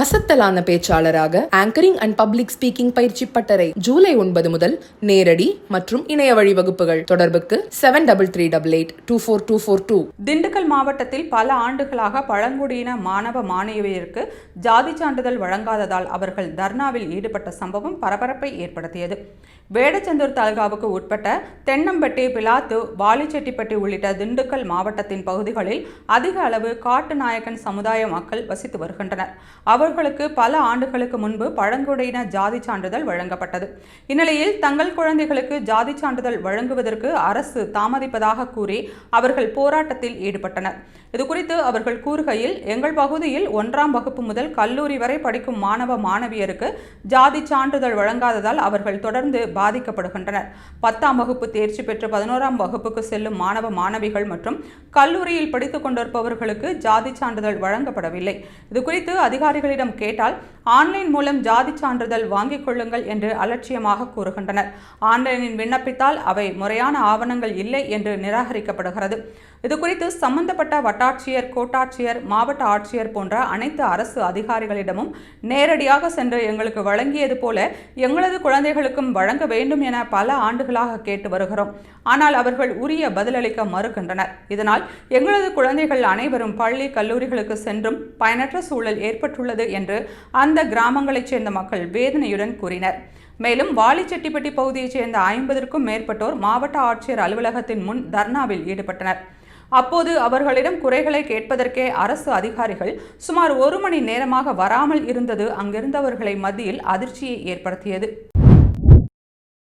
அசத்தலான பேச்சாளராக anchoring and public speaking பயிற்சி பட்டறை ஜூலை 9 முதல் நேரடி மற்றும் இணைய வழி வகுப்புகள். தொடர்புக்கு 7388824242. திண்டுக்கல் மாவட்டத்தில் பல ஆண்டுகளாக பழங்குடியின மாணவ மாணவியருக்கு ஜாதி சான்றிதழ் வழங்காததால் அவர்கள் தர்ணாவில் ஈடுபட்ட சம்பவம் பரபரப்பை ஏற்படுத்தியது. வேடச்சந்தூர் தாலுகாவுக்கு உட்பட்ட தென்னம்பட்டி, பிலாத்து, வாலிச்செட்டிப்பட்டி உள்ளிட்ட திண்டுக்கல் மாவட்டத்தின் பகுதிகளில் அதிக அளவு காட்டுநாயக்கன் சமுதாய மக்கள் வசித்து வருகின்றனர். அவர்களுக்கு பல ஆண்டுகளுக்கு முன்பு பழங்குடியின ஜாதி சான்றிதழ் வழங்கப்பட்டது. இந்நிலையில் தங்கள் குழந்தைகளுக்கு ஜாதி சான்றிதழ் வழங்குவதற்கு அரசு தாமதிப்பதாக கூறி அவர்கள் போராட்டத்தில் ஈடுபட்டனர். இதுகுறித்து அவர்கள் கூறுகையில், எங்கள் பகுதியில் 1ஆம் வகுப்பு முதல் கல்லூரி வரை படிக்கும் மாணவ மாணவியருக்கு ஜாதி சான்றிதழ் வழங்காததால் அவர்கள் தொடர்ந்து பாதிக்கப்படுகின்றனர். 10ஆம் வகுப்பு தேர்ச்சி பெற்று 11ஆம் வகுப்புக்கு செல்லும் மாணவ மாணவிகள் மற்றும் கல்லூரியில் படித்துக் கொண்டிருப்பவர்களுக்கு ஜாதி சான்றிதழ் வழங்கப்படவில்லை. இதுகுறித்து அதிகாரிகளிடம் கேட்டால் ஆன்லைன் மூலம் ஜாதி சான்றிதழ் வாங்கிக் கொள்ளுங்கள் என்று அலட்சியமாக கூறுகின்றனர். ஆன்லைனில் விண்ணப்பித்தால் அவை முறையான ஆவணங்கள் இல்லை என்று நிராகரிக்கப்படுகிறது. இதுகுறித்து சம்பந்தப்பட்ட வட்டாட்சியர், கோட்டாட்சியர், மாவட்ட ஆட்சியர் போன்ற அனைத்து அரசு அதிகாரிகளிடமும் நேரடியாக சென்று எங்களுக்கு வழங்கியது போல எங்களது குழந்தைகளுக்கும் வழங்க வேண்டும் என பல ஆண்டுகளாக கேட்டு வருகிறோம். ஆனால் அவர்கள் உரிய பதிலளிக்க மறுக்கின்றனர். இதனால் எங்களது குழந்தைகள் அனைவரும் பள்ளி, கல்லூரிகளுக்கு சென்றும் பயனற்ற சூழல் ஏற்பட்டுள்ளது என்று அந்த கிராமங்களைச் சேர்ந்த மக்கள் வேதனையுடன் கூறினர். மேலும் வாலிச்செட்டிப்பட்டி பகுதியைச் சேர்ந்த 50க்கும் மேற்பட்டோர் மாவட்ட ஆட்சியர் அலுவலகத்தின் முன் தர்ணாவில் ஈடுபட்டனர். அப்போது அவர்களிடம் குறைகளை கேட்பதற்கே அரசு அதிகாரிகள் சுமார் 1 மணி நேரமாக வராமல் இருந்தது அங்கிருந்தவர்களை மத்தியில் அதிர்ச்சியை ஏற்படுத்தியது.